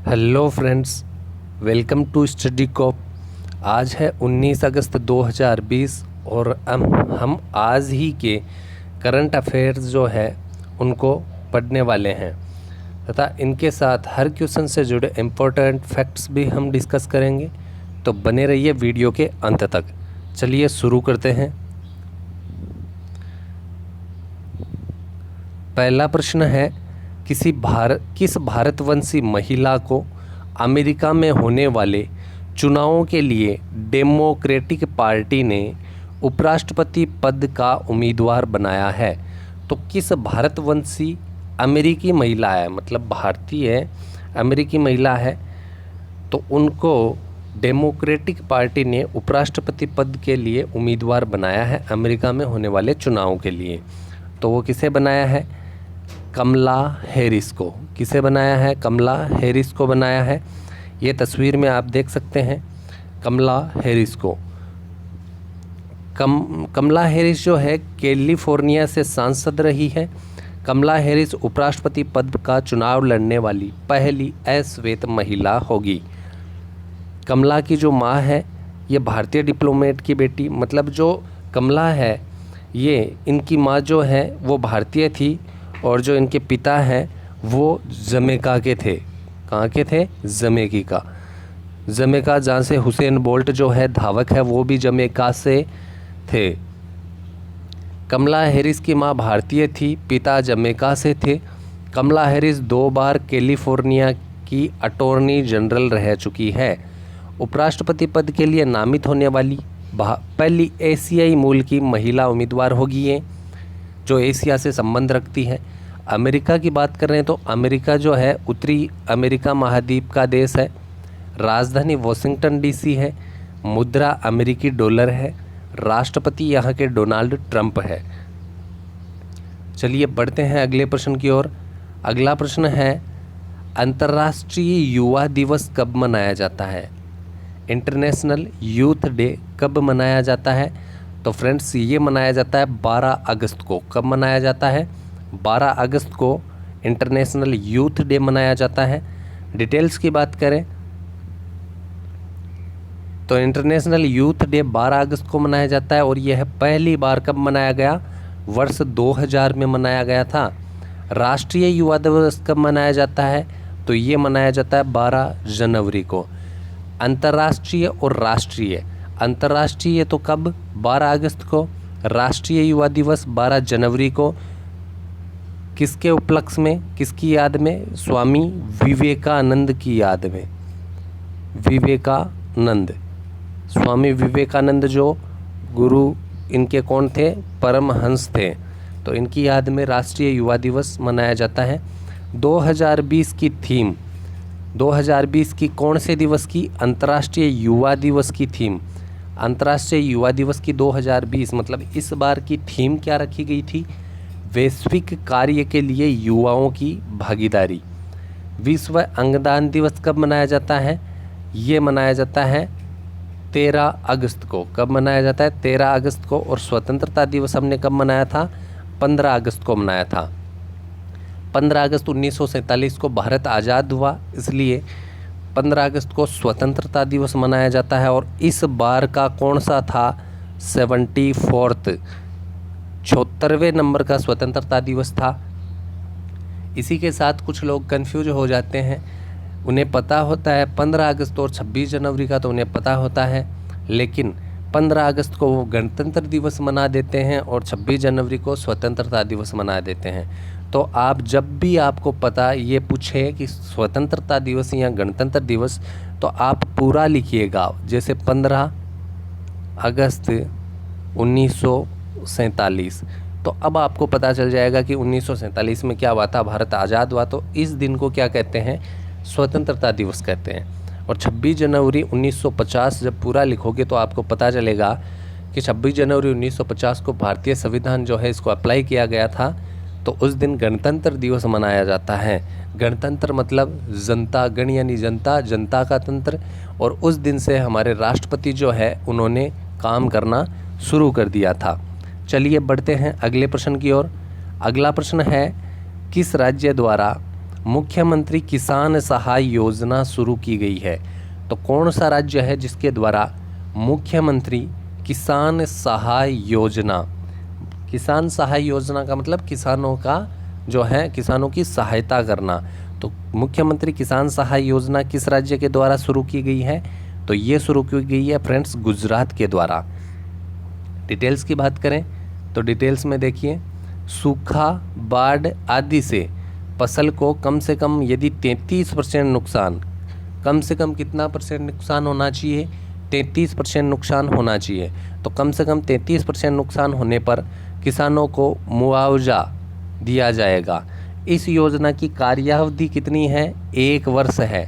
Hello friends, welcome to study cop. आज है 19 अगस्त 2020 और हम आज ही के करंट अफेयर्स जो है उनको पढ़ने वाले हैं तथा इनके साथ हर क्वेश्चन से जुड़े इम्पोर्टेंट फैक्ट्स भी हम डिस्कस करेंगे। तो बने रहिए वीडियो के अंत तक। चलिए शुरू करते हैं। पहला प्रश्न है, किस भारतवंशी महिला को अमेरिका में होने वाले चुनावों के लिए डेमोक्रेटिक पार्टी ने उपराष्ट्रपति पद का उम्मीदवार बनाया है? तो किस भारतवंशी अमेरिकी महिला है, मतलब भारतीय अमेरिकी महिला है, तो उनको डेमोक्रेटिक पार्टी ने उपराष्ट्रपति पद के लिए उम्मीदवार बनाया है अमेरिका में होने वाले चुनावों के लिए। तो वो किसे बनाया है? कमला हैरिस को। किसे बनाया है? कमला हैरिस को बनाया है। ये तस्वीर में आप देख सकते हैं कमला हैरिस को। कमला हैरिस जो है कैलिफोर्निया से सांसद रही है। कमला हैरिस उपराष्ट्रपति पद का चुनाव लड़ने वाली पहली अश्वेत महिला होगी। कमला की जो माँ है ये भारतीय डिप्लोमेट की बेटी, मतलब जो कमला है ये, इनकी माँ जो है वो भारतीय थी और जो इनके पिता हैं वो जमैका के थे। कहाँ के थे? जमैका, जहाँ से हुसैन बोल्ट जो है धावक है वो भी जमैका से थे। कमला हैरिस की माँ भारतीय थी, पिता जमैका से थे। कमला हैरिस 2 बार कैलिफोर्निया की अटॉर्नी जनरल रह चुकी है। उपराष्ट्रपति पद के लिए नामित होने वाली पहली एशियाई मूल की महिला उम्मीदवार होगी ये, जो एशिया से संबंध रखती है। अमेरिका की बात कर रहे हैं तो अमेरिका जो है उत्तरी अमेरिका महाद्वीप का देश है। राजधानी वॉशिंगटन डीसी है। मुद्रा अमेरिकी डॉलर है। राष्ट्रपति यहाँ के डोनाल्ड ट्रंप है। चलिए बढ़ते हैं अगले प्रश्न की ओर। अगला प्रश्न है, अंतर्राष्ट्रीय युवा दिवस कब मनाया जाता है? इंटरनेशनल यूथ डे कब मनाया जाता है? तो फ्रेंड्स ये मनाया जाता है 12 अगस्त को। कब मनाया जाता है? 12 अगस्त को इंटरनेशनल यूथ डे मनाया जाता है। डिटेल्स की बात करें तो इंटरनेशनल यूथ डे 12 अगस्त को मनाया जाता है और यह पहली बार कब मनाया गया? वर्ष 2000 में मनाया गया था। राष्ट्रीय युवा दिवस कब मनाया जाता है? तो ये मनाया जाता है 12 जनवरी को। अंतर्राष्ट्रीय और राष्ट्रीय, अंतर्राष्ट्रीय तो कब? 12 अगस्त को। राष्ट्रीय युवा दिवस 12 जनवरी को। किसके उपलक्ष्य में, किसकी याद में? स्वामी विवेकानंद की याद में। विवेकानंद, स्वामी विवेकानंद जो गुरु इनके कौन थे? परमहंस थे। तो इनकी याद में राष्ट्रीय युवा दिवस मनाया जाता है। 2020 की थीम, 2020 की कौन से दिवस की? अंतर्राष्ट्रीय युवा दिवस की थीम। अंतर्राष्ट्रीय युवा दिवस की 2020 मतलब इस बार की थीम क्या रखी गई थी? वैश्विक कार्य के लिए युवाओं की भागीदारी। विश्व अंगदान दिवस कब मनाया जाता है? ये मनाया जाता है 13 अगस्त को। कब मनाया जाता है? 13 अगस्त को। और स्वतंत्रता दिवस हमने कब मनाया था? 15 अगस्त को मनाया था। 15 अगस्त 1947 को भारत आज़ाद हुआ, इसलिए 15 अगस्त को स्वतंत्रता दिवस मनाया जाता है। और इस बार का कौन सा था? 74th, 76वें नंबर का स्वतंत्रता दिवस था। इसी के साथ कुछ लोग कंफ्यूज हो जाते हैं। उन्हें पता होता है 15 अगस्त और 26 जनवरी का, तो उन्हें पता होता है, लेकिन 15 अगस्त को वो गणतंत्र दिवस मना देते हैं और 26 जनवरी को स्वतंत्रता दिवस मना देते हैं। तो आप जब भी आपको पता ये पूछे कि स्वतंत्रता दिवस या गणतंत्र दिवस, तो आप पूरा लिखिएगा। जैसे 15 अगस्त 1947, तो अब आपको पता चल जाएगा कि 1947 में क्या हुआ था, भारत आज़ाद हुआ। तो इस दिन को क्या कहते हैं? स्वतंत्रता दिवस कहते हैं। और 26 जनवरी 1950 जब पूरा लिखोगे तो आपको पता चलेगा कि 26 जनवरी 1950 को भारतीय संविधान जो है इसको अप्लाई किया गया था। तो उस दिन गणतंत्र दिवस मनाया जाता है। गणतंत्र मतलब जनता, गण यानी जनता, जनता का तंत्र। और उस दिन से हमारे राष्ट्रपति जो है उन्होंने काम करना शुरू कर दिया था। चलिए बढ़ते हैं अगले प्रश्न की ओर। अगला प्रश्न है, किस राज्य द्वारा मुख्यमंत्री किसान सहाय योजना शुरू की गई है? तो कौन सा राज्य है जिसके द्वारा मुख्यमंत्री किसान सहाय योजना, किसान सहाय योजना का मतलब किसानों का जो है, किसानों की सहायता करना। तो मुख्यमंत्री किसान सहाय योजना किस राज्य के द्वारा शुरू की गई है? तो ये शुरू की गई है फ्रेंड्स गुजरात के द्वारा। डिटेल्स की बात करें तो डिटेल्स में देखिए, सूखा, बाढ़ आदि से फसल को कम से कम यदि 33% नुकसान, कम से कम कितना परसेंट नुकसान होना चाहिए? 33% नुकसान होना चाहिए। तो कम से कम 33% नुकसान होने पर किसानों को मुआवजा दिया जाएगा। इस योजना की कार्यावधि कितनी है? 1 वर्ष है।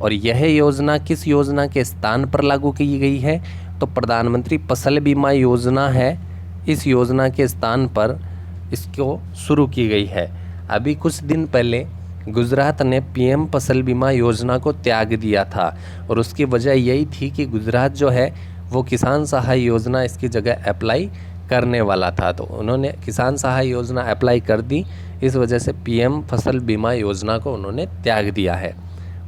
और यह योजना किस योजना के स्थान पर लागू की गई है? तो प्रधानमंत्री फसल बीमा योजना है, इस योजना के स्थान पर इसको शुरू की गई है। अभी कुछ दिन पहले गुजरात ने पीएम फसल बीमा योजना को त्याग दिया था और उसकी वजह यही थी कि गुजरात जो है वो किसान सहाय योजना इसकी जगह अप्लाई करने वाला था। तो उन्होंने किसान सहाय योजना अप्लाई कर दी, इस वजह से पीएम फसल बीमा योजना को उन्होंने त्याग दिया है।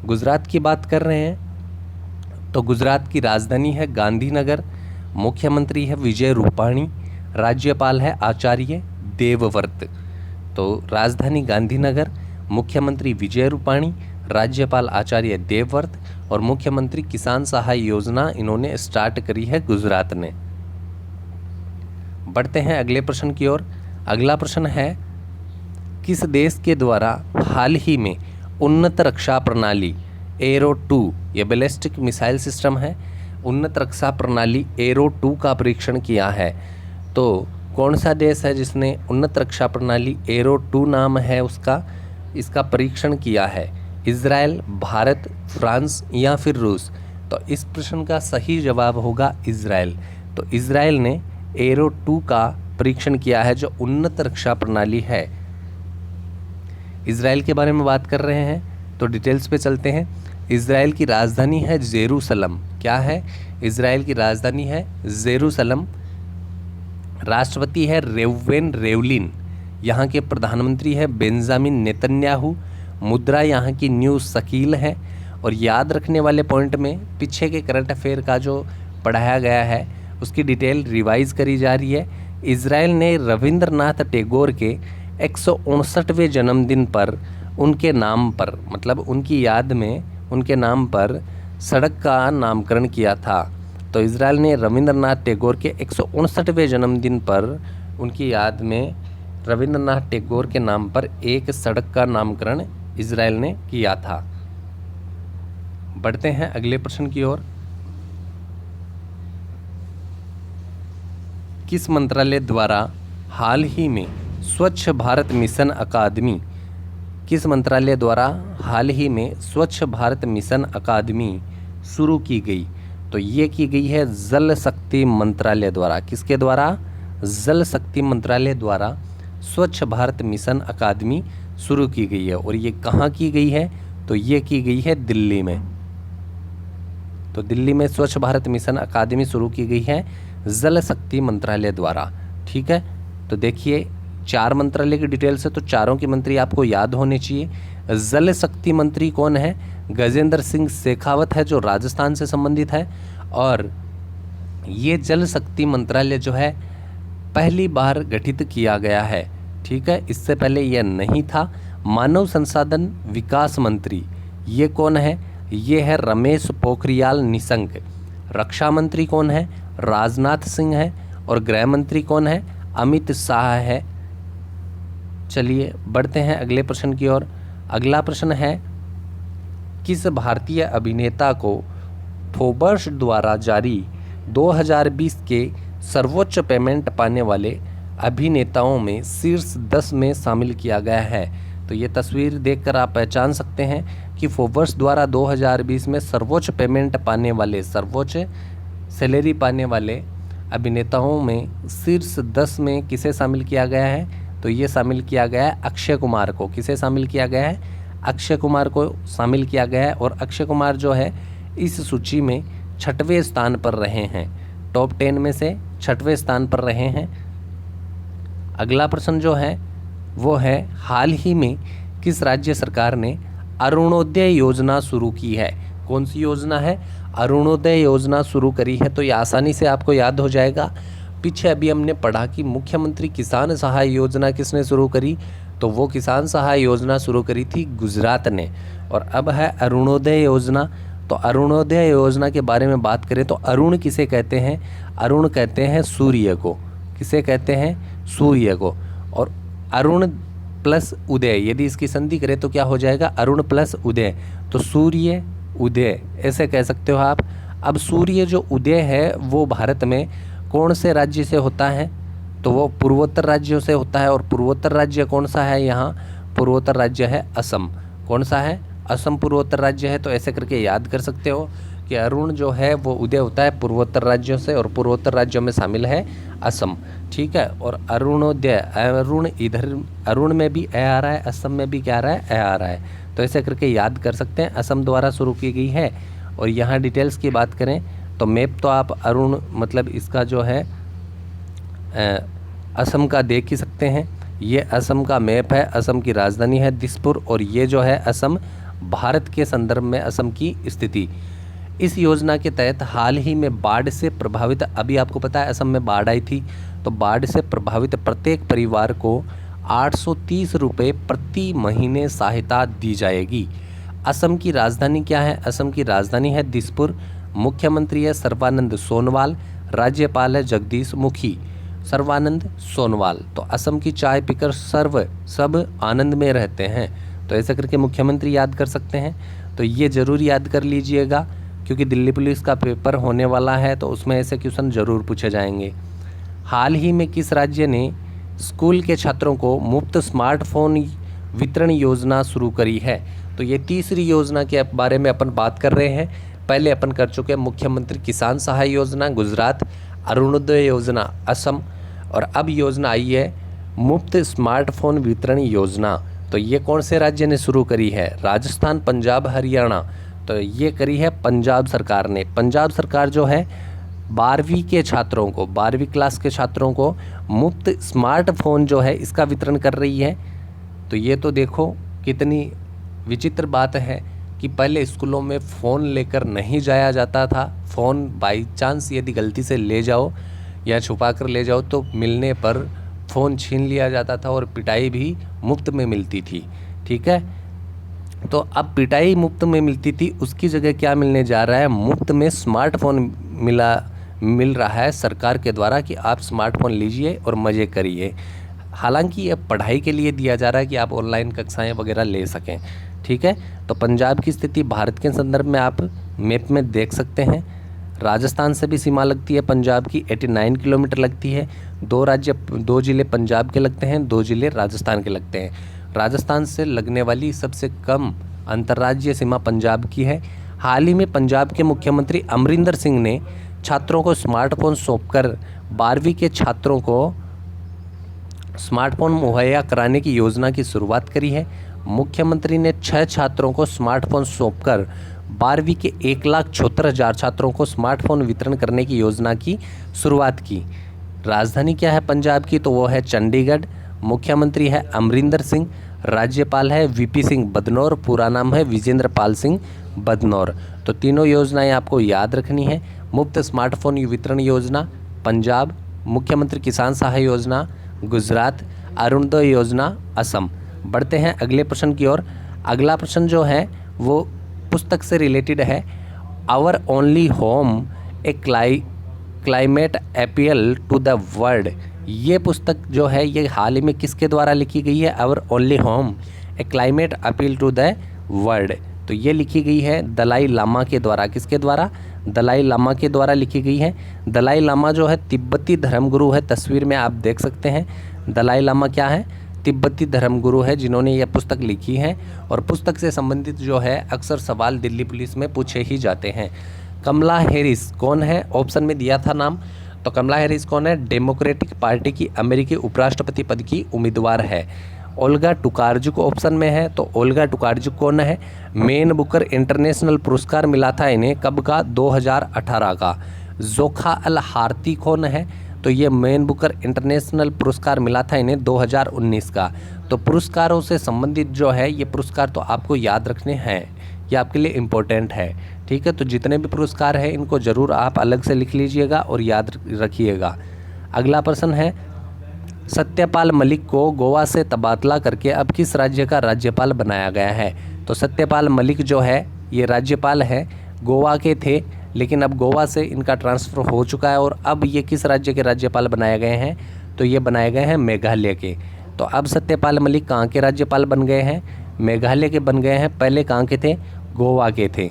गुजरात की बात कर रहे हैं तो गुजरात की राजधानी है गांधीनगर, मुख्यमंत्री है विजय रूपाणी, राज्यपाल है आचार्य देवव्रत। तो राजधानी गांधीनगर, मुख्यमंत्री विजय रूपाणी, राज्यपाल आचार्य देवव्रत और मुख्यमंत्री किसान सहाय योजना इन्होंने स्टार्ट करी है गुजरात ने। बढ़ते हैं अगले प्रश्न की ओर। अगला प्रश्न है, किस देश के द्वारा हाल ही में उन्नत रक्षा प्रणाली एरो 2, ये बैलिस्टिक मिसाइल सिस्टम है, उन्नत रक्षा प्रणाली एरो 2 का परीक्षण किया है? तो कौन सा देश है जिसने उन्नत रक्षा प्रणाली एरो 2 नाम है उसका, इसका परीक्षण किया है? इजराइल, भारत, फ्रांस या फिर रूस? तो इस प्रश्न का सही जवाब होगा इजराइल। तो इजराइल ने एरो 2 का परीक्षण किया है जो उन्नत रक्षा प्रणाली है। इजराइल के बारे में बात कर रहे हैं तो डिटेल्स पे चलते हैं। इजराइल की राजधानी है जेरूसलम। क्या है? इजराइल की राजधानी है जेरूसलम। राष्ट्रपति है रेवेन रेवलिन। यहाँ के प्रधानमंत्री है बेंजामिन नेतन्याहू। मुद्रा यहाँ की न्यू शकील है। और याद रखने वाले पॉइंट में पीछे के करंट अफेयर का जो पढ़ाया गया है उसकी डिटेल रिवाइज करी जा रही है। इजराइल ने रविंद्रनाथ टैगोर के 159वें जन्मदिन पर उनके नाम पर, मतलब उनकी याद में उनके नाम पर सड़क का नामकरण किया था। तो इजराइल ने रविंद्रनाथ टैगोर के 159वें जन्मदिन पर उनकी याद में रविंद्रनाथ टैगोर के नाम पर एक सड़क का नामकरण इजराइल ने किया था। बढ़ते हैं अगले प्रश्न की ओर। किस मंत्रालय द्वारा हाल ही में स्वच्छ भारत मिशन अकादमी, किस मंत्रालय द्वारा हाल ही में स्वच्छ भारत मिशन अकादमी शुरू की गई? तो ये की गई है जल शक्ति मंत्रालय द्वारा। किसके द्वारा? जल शक्ति मंत्रालय द्वारा स्वच्छ भारत मिशन अकादमी शुरू की गई है। और ये कहाँ की गई है? तो ये की गई है दिल्ली में। तो दिल्ली में स्वच्छ भारत मिशन अकादमी शुरू की गई है जल शक्ति मंत्रालय द्वारा। ठीक है, तो देखिए 4 मंत्रालय की डिटेल्स है तो चारों के मंत्री आपको याद होने चाहिए। जल शक्ति मंत्री कौन है? गजेंद्र सिंह शेखावत है जो राजस्थान से संबंधित है। और ये जल शक्ति मंत्रालय जो है पहली बार गठित किया गया है। ठीक है, इससे पहले यह नहीं था। मानव संसाधन विकास मंत्री ये कौन है? ये है रमेश पोखरियाल निशंक। रक्षा मंत्री कौन है? राजनाथ सिंह है। और गृह मंत्री कौन है? अमित शाह है। चलिए बढ़ते हैं अगले प्रश्न की ओर। अगला प्रश्न है, किस भारतीय अभिनेता को फोर्ब्स द्वारा जारी 2020 के सर्वोच्च पेमेंट पाने वाले अभिनेताओं में शीर्ष 10 में शामिल किया गया है? तो ये तस्वीर देखकर आप पहचान सकते हैं कि फोर्ब्स द्वारा 2020 में सर्वोच्च पेमेंट पाने वाले, सर्वोच्च सैलरी पाने वाले अभिनेताओं में शीर्ष 10 में किसे शामिल किया गया है? तो ये शामिल किया गया है अक्षय कुमार को। किसे शामिल किया गया है? अक्षय कुमार को शामिल किया गया है। और अक्षय कुमार जो है इस सूची में 6वें स्थान पर रहे हैं, टॉप 10 में से 6वें स्थान पर रहे हैं। अगला प्रश्न जो है वो है, हाल ही में किस राज्य सरकार ने अरुणोदय योजना शुरू की है? कौन सी योजना है? अरुणोदय योजना शुरू करी है। तो ये आसानी से आपको याद हो जाएगा। पीछे अभी हमने पढ़ा कि मुख्यमंत्री किसान सहाय योजना किसने शुरू करी, तो वो किसान सहाय योजना शुरू करी थी गुजरात ने। और अब है अरुणोदय योजना। तो अरुणोदय योजना के बारे में बात करें तो अरुण किसे कहते हैं? अरुण कहते हैं सूर्य को। किसे कहते हैं? सूर्य को। और अरुण प्लस उदय, यदि इसकी संधि करें तो क्या हो जाएगा? अरुण प्लस उदय, तो सूर्य उदय ऐसे कह सकते हो आप। अब सूर्य जो उदय है वो भारत में कौन से राज्य से होता है? तो वो पूर्वोत्तर राज्यों से होता है। और पूर्वोत्तर राज्य कौन सा है? यहाँ पूर्वोत्तर राज्य है असम। कौन सा है? असम पूर्वोत्तर राज्य है। तो ऐसे करके याद कर सकते हो कि अरुण जो है वो उदय होता है पूर्वोत्तर राज्यों से, और पूर्वोत्तर राज्यों में शामिल है असम। ठीक है। और अरुणोदय, अरुण इधर अरुण में भी ए आ रहा है, असम में भी क्या आ रहा है? ए आ रहा है। तो ऐसे करके याद कर सकते हैं। असम द्वारा शुरू की गई है। और यहाँ डिटेल्स की बात करें तो मैप तो आप अरुण मतलब इसका जो है असम का देख ही सकते हैं। ये असम का मैप है। असम की राजधानी है दिसपुर। और ये जो है असम, भारत के संदर्भ में असम की स्थिति। इस योजना के तहत हाल ही में बाढ़ से प्रभावित, अभी आपको पता है असम में बाढ़ आई थी, तो बाढ़ से प्रभावित प्रत्येक परिवार को 830 रुपये प्रति महीने सहायता दी जाएगी। असम की राजधानी क्या है? असम की राजधानी है दिसपुर। मुख्यमंत्री है सर्बानंद सोनोवाल। राज्यपाल है जगदीश मुखी। सर्बानंद सोनोवाल। तो असम की चाय पीकर सब आनंद में रहते हैं। तो ऐसा करके मुख्यमंत्री याद कर सकते हैं। तो ये ज़रूर याद कर लीजिएगा, क्योंकि दिल्ली पुलिस का पेपर होने वाला है तो उसमें ऐसे क्वेश्चन ज़रूर पूछे जाएंगे। हाल ही में किस राज्य ने स्कूल के छात्रों को मुफ्त स्मार्टफोन वितरण योजना शुरू करी है? तो ये तीसरी योजना के बारे में अपन बात कर रहे हैं। पहले अपन कर चुके हैं मुख्यमंत्री किसान सहाय योजना गुजरात, अरुणोदय योजना असम, और अब योजना आई है मुफ्त स्मार्टफोन वितरण योजना। तो ये कौन से राज्य ने शुरू करी है? राजस्थान, पंजाब, हरियाणा। तो ये करी है पंजाब सरकार ने। पंजाब सरकार जो है 12वीं के छात्रों को, 12वीं क्लास के छात्रों को मुफ्त स्मार्टफोन जो है इसका वितरण कर रही है। तो ये तो देखो कितनी विचित्र बात है कि पहले स्कूलों में फ़ोन लेकर नहीं जाया जाता था। फ़ोन बाई चांस यदि गलती से ले जाओ या छुपा कर ले जाओ तो मिलने पर फ़ोन छीन लिया जाता था और पिटाई भी मुफ्त में मिलती थी। ठीक है। तो अब पिटाई मुफ्त में मिलती थी, उसकी जगह क्या मिलने जा रहा है? मुफ्त में स्मार्टफोन मिल रहा है सरकार के द्वारा कि आप स्मार्टफोन लीजिए और मज़े करिए। हालांकि ये पढ़ाई के लिए दिया जा रहा है कि आप ऑनलाइन कक्षाएं वगैरह ले सकें। ठीक है। तो पंजाब की स्थिति भारत के संदर्भ में आप मैप में देख सकते हैं। राजस्थान से भी सीमा लगती है पंजाब की, 89 किलोमीटर लगती है। 2 जिले पंजाब के लगते हैं, 2 जिले राजस्थान के लगते हैं। राजस्थान से लगने वाली सबसे कम अंतर्राज्यीय सीमा पंजाब की है। हाल ही में पंजाब के मुख्यमंत्री अमरिंदर सिंह ने छात्रों को स्मार्टफोन सौंपकर 12वीं के छात्रों को स्मार्टफोन मुहैया कराने की योजना की शुरुआत करी है। मुख्यमंत्री ने 6 छात्रों को स्मार्टफोन सौंपकर 12वीं के 1,76,000 छात्रों को स्मार्टफोन वितरण करने की योजना की शुरुआत की। राजधानी क्या है पंजाब की? तो वो है चंडीगढ़। मुख्यमंत्री है अमरिंदर सिंह। राज्यपाल है वीपी सिंह बदनौर। पूरा नाम है विजेंद्र पाल सिंह बदनौर। तो तीनों योजनाएं आपको याद रखनी है। मुफ्त स्मार्टफोन वितरण योजना पंजाब, मुख्यमंत्री किसान सहाय योजना गुजरात, अरुणोदय योजना असम। बढ़ते हैं अगले प्रश्न की ओर। अगला प्रश्न जो है वो पुस्तक से रिलेटेड है। Our only home a climate appeal to the world. ये पुस्तक जो है ये हाल ही में किसके द्वारा लिखी गई है? Our only home a climate appeal to the world. तो ये लिखी गई है दलाई लामा के द्वारा। किसके द्वारा? दलाई लामा के द्वारा लिखी गई है। दलाई लामा जो है तिब्बती धर्मगुरु है। तस्वीर में आप देख सकते हैं दलाई लामा क्या है? तिब्बती धर्मगुरु है जिन्होंने यह पुस्तक लिखी है। और पुस्तक से संबंधित जो है अक्सर सवाल दिल्ली पुलिस में पूछे ही जाते हैं। कमला हैरिस कौन है? ऑप्शन में दिया था नाम। तो कमला हैरिस कौन है? डेमोक्रेटिक पार्टी की अमेरिकी उपराष्ट्रपति पद की उम्मीदवार है। ओल्गा टुकार्जुक ऑप्शन में है। तो ओल्गा टुकार्जुक कौन है? मैन बुकर इंटरनेशनल पुरस्कार मिला था इन्हें, कब का? 2018 का। जोखा अल हारती कौन है? तो तो ये मैन बुकर इंटरनेशनल पुरस्कार मिला था इन्हें 2019 का। तो पुरस्कारों से संबंधित जो है ये पुरस्कार तो आपको याद रखने हैं, ये आपके लिए इम्पोर्टेंट है, ठीक है। तो जितने भी पुरस्कार हैं इनको ज़रूर आप अलग से लिख लीजिएगा और याद रखिएगा। अगला प्रश्न है, सत्यपाल मलिक को गोवा से तबादला करके अब किस राज्य का राज्यपाल बनाया गया है? तो सत्यपाल मलिक जो है ये राज्यपाल है, गोवा के थे, लेकिन अब गोवा से इनका ट्रांसफ़र हो चुका है और अब ये किस राज्य के राज्यपाल बनाए गए हैं? तो ये बनाए गए हैं मेघालय के। तो अब सत्यपाल मलिक कहाँ के राज्यपाल बन गए हैं? मेघालय के बन गए हैं। पहले कहाँ के थे? गोवा के थे।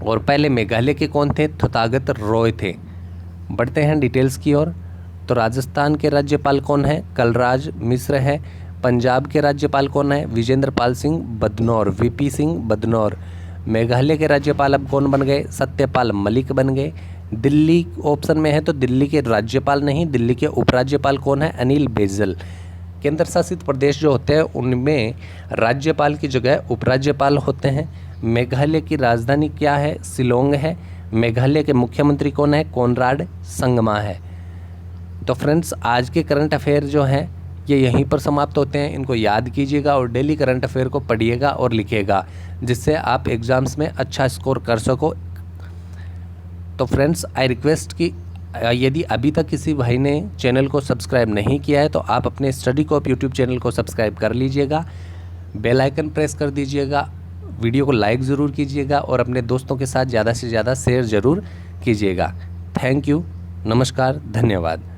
और पहले मेघालय के कौन थे? तथागत रॉय थे। बढ़ते हैं डिटेल्स की ओर। तो राजस्थान के राज्यपाल कौन है? कलराज मिश्र है। पंजाब के राज्यपाल कौन है? विजेंद्र पाल सिंह बदनौर, वीपी सिंह बदनौर। मेघालय के राज्यपाल अब कौन बन गए? सत्यपाल मलिक बन गए। दिल्ली ऑप्शन में है तो दिल्ली के राज्यपाल नहीं, दिल्ली के उपराज्यपाल कौन है? अनिल बैजल। केंद्र शासित प्रदेश जो होते हैं उनमें राज्यपाल की जगह उपराज्यपाल होते हैं। मेघालय की राजधानी क्या है? शिलोंग है। मेघालय के मुख्यमंत्री कौन है? कोनराड संगमा है। तो फ्रेंड्स, आज के करंट अफेयर जो हैं ये यहीं पर समाप्त होते हैं। इनको याद कीजिएगा और डेली करंट अफेयर को पढ़िएगा और लिखिएगा, जिससे आप एग्ज़ाम्स में अच्छा स्कोर कर सको। तो फ्रेंड्स, आई रिक्वेस्ट कि यदि अभी तक किसी भाई ने चैनल को सब्सक्राइब नहीं किया है तो आप अपने स्टडी कोप यूट्यूब चैनल को सब्सक्राइब कर लीजिएगा, बेल आइकन प्रेस कर दीजिएगा, वीडियो को लाइक ज़रूर कीजिएगा और अपने दोस्तों के साथ ज़्यादा से ज़्यादा शेयर ज़रूर कीजिएगा। थैंक यू, नमस्कार, धन्यवाद।